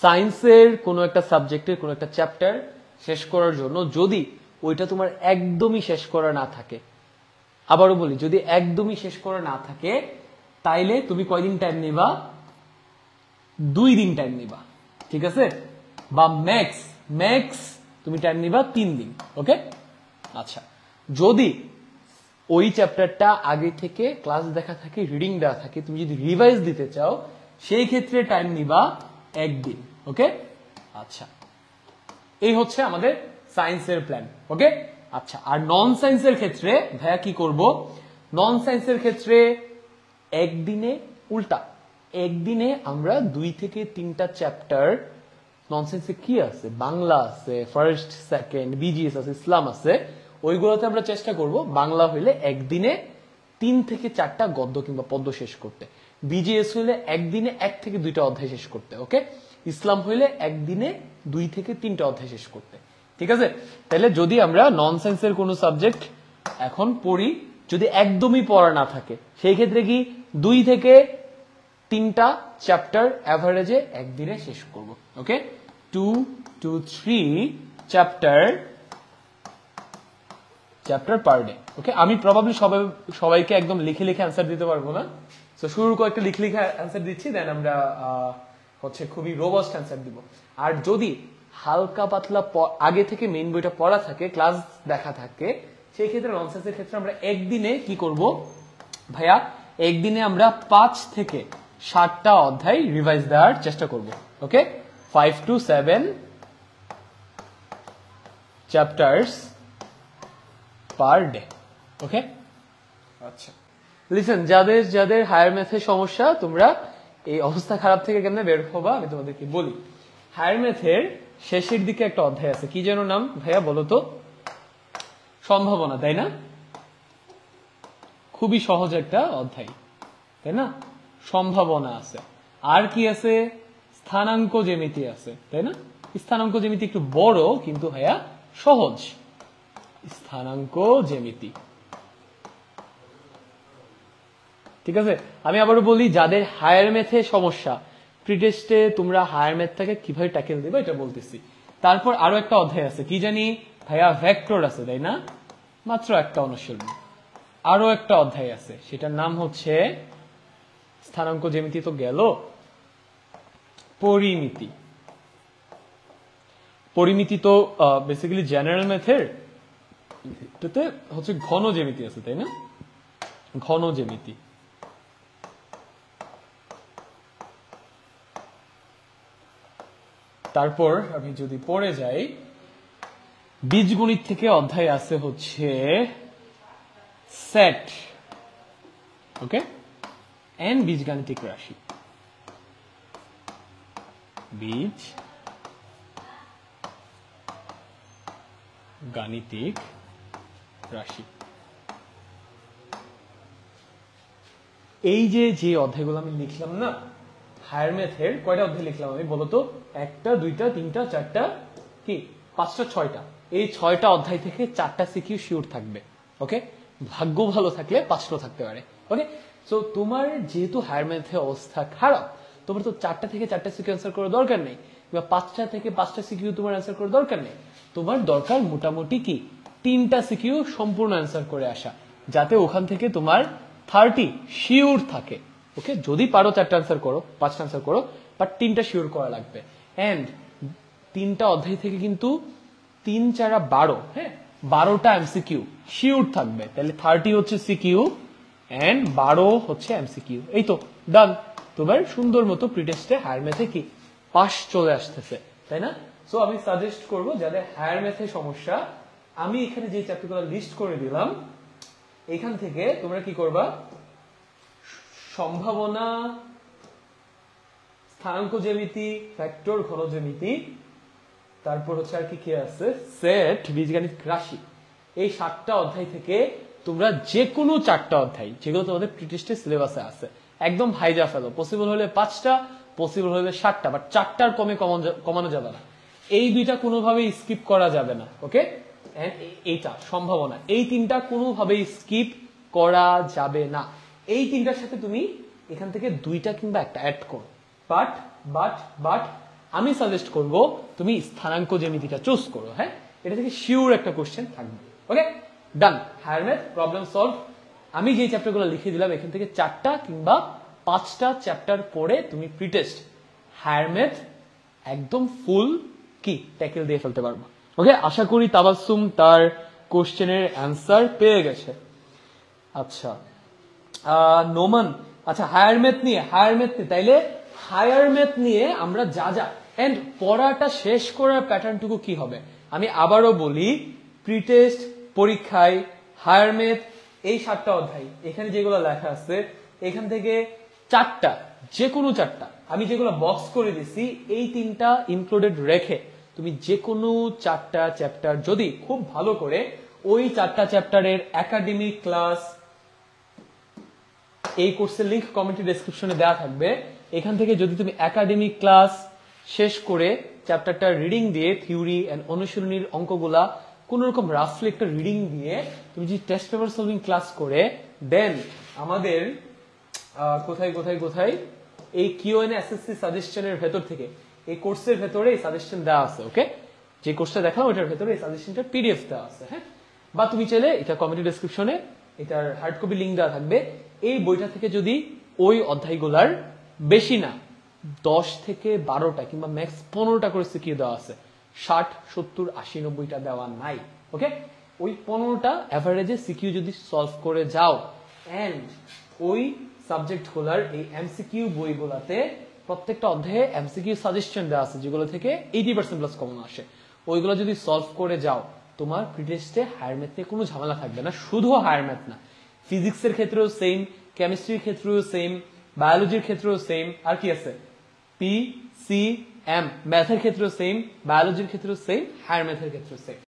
সায়েন্সের কোনো একটা সাবজেক্টের কোনো একটা চ্যাপ্টার শেষ করার জন্য যদি ওইটা তোমার একদমই শেষ করা না থাকে, আবারও বলি, যদি একদমই শেষ করা না থাকে তাইলে তুমি কয়দিন টাইম নিবা? 2 দিন টাইম নিবা, ঠিক আছে? বা ম্যাক্স তুমি টাইম নিবা 3 দিন। ওকে, আচ্ছা, যদি ওই চ্যাপ্টারটা আগে থেকে ক্লাস দেখা থাকে, রিডিং দেওয়া থাকে, তুমি যদি রিভাইজ দিতে চাও সেই ক্ষেত্রে টাইম নিবা 1 দিন। ওকে, আচ্ছা, এই হচ্ছে আমাদের সায়েন্সের প্ল্যান। ওকে, আচ্ছা, আর নন সায়েন্সের ক্ষেত্রে ভাইয়া কি করব? নন সায়েন্সের ক্ষেত্রে একদিনে উল্টা, একদিনে আমরা 2 থেকে 3টা চ্যাপ্টার, নন সায়েন্সে কি আছে, বাংলা আছে, ফার্স্ট সেকেন্ড বিজিএস আছে, ইসলাম আছে, ওইগুলোতে আমরা চেষ্টা করব বাংলা হইলে একদিনে 3 থেকে 4টা গদ্য কিংবা পদ্য শেষ করতে, বিজিএস হইলে একদিনে 1 থেকে 2টা অধ্যায় শেষ করতে, ওকে, ইসলাম হইলে একদিনে 2 থেকে 3টা অধ্যায় শেষ করতে। ঠিক আছে? তাহলে যদি আমরা নন সায়েন্সের কোনো সাবজেক্ট এখন পড়ি, যদি একদমই পড়া না থাকে সেই ক্ষেত্রে কি 2 থেকে 3টা চ্যাপ্টার এভারেজে একদিনে শেষ করব। ওকে, 2 to 3 চ্যাপ্টার পার ডে। ওকে, আমি প্রবাবলি সবাইকে একদম লিখে অ্যান্সার দিতে পারবো না, তো শুরুর কয়েকটা লিখে অ্যান্সার দিচ্ছি, দেন আমরা হচ্ছে খুবই রোবাস্ট অ্যান্সার দিব। আর যদি হালকা পাতলা আগে থেকে মেইন বইটা পড়া থাকে, ক্লাস দেখা থাকে, সেই ক্ষেত্রে নন সায়েন্সের ক্ষেত্রে আমরা একদিনে কি করব ভাইয়া? একদিনে আমরা 5 থেকে 7টা অধ্যায় রিভাইজ দেওয়ার চেষ্টা করব। ওকে, 5 to 7 চ্যাপ্টার্স পার ডে। ওকে, আচ্ছা, লিসেন, যাদের হায়ার ম্যাথের সমস্যা, তোমরা এই অবস্থা খারাপ থেকে কেমনে বের হবা আমি তোমাদেরকে বলি। হায়ার ম্যাথের শেষের দিকে একটা অধ্যায় আছে, কি যেন নাম ভাইয়া বলো তো? সম্ভাবনা, তাই না? খুবই সহজ একটা অধ্যায়, তাই না? সম্ভাবনা আছে, আর কি আছে? স্থানাঙ্ক জ্যামিতি আছে, তাই না? স্থানাঙ্ক জ্যামিতি একটু বড় কিন্তু ভাইয়া সহজ। স্থানাঙ্ক জ্যামিতি, ঠিক আছে? আমি আবারও বলি, যাদের হায়ার ম্যাথে সমস্যা, প্রিটেস্টে তোমরা হায়ার ম্যাথটাকে কিভাবে ট্যাকেল দেবে এটা বলতেছি। তারপর আরো একটা অধ্যায় আছে, কি জানি ভাইয়া? ভেক্টর আছে, তাই না? মাত্র একটা অনুশীলন। আরো একটা অধ্যায় আছে, সেটার নাম হচ্ছে স্থানাঙ্ক জ্যামিতি তো গেল, পরিমিতি। পরিমিতি তো বেসিক্যালি জেনারেল ম্যাথের, এটাতে হচ্ছে ঘন জ্যামিতি আছে, তাই না? ঘন জ্যামিতি। তারপর আমি যদি পড়ে যাই, বীজগণিত থেকে অধ্যায় আছে হচ্ছে সেট, ওকে, এন্ড বীজগাণিতিক রাশি। বীজ গাণিতিক রাশি, এই যে অধ্যায়গুলো আমি লিখলাম না, হায়ার ম্যাথের কয়টা অধ্যায় লিখলাম আমি বলতো? 1টা 2টা 3টা 4টা কি 5টা 6টা, এই 6টা অধ্যায় থেকে 4টা সিকিউ শিওর থাকবে। ওকে, ভাগ্য ভালো থাকলে 5টা থাকতে পারে। ওকে, সো তোমার যেহেতু হায়ার ম্যাথের অবস্থা খারাপ, তোমার তো 4টা থেকে 4টা সিকিউ অ্যান্সার করার দরকার নেই, বা 5টা থেকে 5টা সিকিউ তোমার অ্যান্সার করার দরকার নেই। তোমার দরকার মোটামুটি কি 3টা সিকিউ সম্পূর্ণ অ্যান্সার করে আসা, যাতে ওখান থেকে তোমার 30 শিওর থাকে। ওকে, যদি পারো 4টা অ্যান্সার করো, 5টা অ্যান্সার করো, বাট 3টা শিওর করা লাগবে। এন্ড 3টা অধ্যায় থেকে কিন্তু 3 4 12, হ্যাঁ, 12টা এমসিকিউ শিওর থাকবে। তাহলে 30 হচ্ছে সিকিউ এন্ড 12 হচ্ছে এমসিকিউ। এই তো ডান, তোমার সুন্দর মতো প্রিটেস্টে হায়ার ম্যাথে কি পাস চলে আসতেছে, তাই না? সো আমি সাজেস্ট করব, যাদের হায়ার ম্যাথে সমস্যা, আমি এখানে যে চ্যাপ্টারগুলো লিস্ট করে দিলাম, এখান থেকে তোমরা কি করবা? সম্ভাবনা, স্থানাঙ্ক জ্যামিতি, ভেক্টর, ঘন জ্যামিতি, তারপর হচ্ছে আর কি আছে, সেট, বীজগাণিতিক রাশি, এই 7টা অধ্যায় থেকে তোমরা যে কোনো 4টা অধ্যায়, যেগুলো তোমাদের প্রিটেস্টে সিলেবাসে আছে, একদম ভাইজা ফেলো। পসিবল হলে 5টা, পসিবল হলে 7টা, বাট 4টার কমে কমানো যাবে না। এই 2টা কোনোভাবেই স্কিপ করা যাবে না। ওকে, এন্ড এইটা সম্ভাবনা, এই 3টা কোনোভাবেই স্কিপ করা যাবে না। এই 3টার সাথে তুমি এখান থেকে 2টা কিংবা 1টা অ্যাড করো, বাট আমি সাজেস্ট করব তুমি স্থানাঙ্ক জ্যামিতিটা চুজ করো। হ্যাঁ, এটা থেকে শিওর একটা কোশ্চেন থাকবে। Okay, done. Higher math problem solve. আমি যে চ্যাপ্টারগুলো লিখে দিলাম এখান থেকে 4টা কিংবা 5টা চ্যাপ্টার পড়ে তুমি প্রিটেস্ট হায়ার ম্যাথ একদম ফুল কি ট্যাকেল দিয়ে ফেলতে পারবো। ওকে, আশা করি তাবাসসুম তার কোশ্চেনের অ্যান্সার পেয়ে গেছে। আচ্ছা, নোমান, আচ্ছা হায়ার ম্যাথ নিয়ে তাইলে হায়ার ম্যাথ নিয়ে আমরা যা এন্ড পড়াটা শেষ করার প্যাটার্নটুকু কি হবে আমি আবারও বলি। প্রিটেস্ট পরীক্ষায় হায়ার ম্যাথ এই 7টা অধ্যায় এখানে যেগুলো লেখা আছে এখান থেকে 4টা, যে কোনো 4টা আমি যেগুলো বক্স করে দিছি এই 3টা ইনক্লুডেড রেখে তুমি যে কোনো 4টা চ্যাপ্টার যদি খুব ভালো করে ওই 4টা চ্যাপ্টারের একাডেমিক ক্লাস, এই কোর্সের লিংক কমেন্ট ডেসক্রিপশনে দেওয়া থাকবে, এখান থেকে যদি তুমি একাডেমিক ক্লাস শেষ করে চ্যাপ্টারটা রিডিং দিয়ে থিওরি এন্ড অনুশীলনীর অঙ্কগুলা কোন রকম রাফলি একটা রিডিং দিয়ে তুমি যদি টেস্ট পেপার সলভিং ক্লাস করে দেন আমাদের কোথায় এই কিউএনএ এসএসসি সাজেশনের ভেতর থেকে এই কোর্সের ভেতরে এই সাজেশন দেওয়া আছে। ওকে, যে কোর্সটা দেখাও ওটার ভেতরে এই সাজেশনটা পিডিএফ দেওয়া আছে। হ্যাঁ, বা তুমি চাইলে এটা কমেন্ট ডেসক্রিপশনে এটার হার্ড কপি লিংক দেওয়া থাকবে। এই বইটা থেকে যদি ওই অধ্যায়গুলার বেশি না 10 থেকে 12টা কিংবা ম্যাক্স 15টা করে সিকিউ দেওয়া আছে, 60, 70, 80, 90টা দেওয়া নাই। ওকে, ওই 15টা এভারেজে সিকিউ যদি সলভ করে যাও এন্ড ওই সাবজেক্ট গুলার এই এমসিকিউ বইগুলাতে প্রত্যেকটা অধ্যায়ে এমসিকিউ সাজেশন দেওয়া আছে যেগুলো থেকে 80% প্লাস কমন আসে, ওইগুলো যদি সলভ করে যাও তোমার প্রিটেস্টে হায়ার ম্যাথে কোনো ঝামেলা থাকবে না। শুধু হায়ার ম্যাথ না, ফিজিক্সের ক্ষেত্রেও সেম, কেমিস্ট্রির ক্ষেত্রেও সেম, বায়োলজির ক্ষেত্রেও সেম, আর কি আছে পি সি এম, ম্যাথের ক্ষেত্রেও সেম, বায়োলজির ক্ষেত্রেও সেম, হায়ার ম্যাথের ক্ষেত্রেও সেম।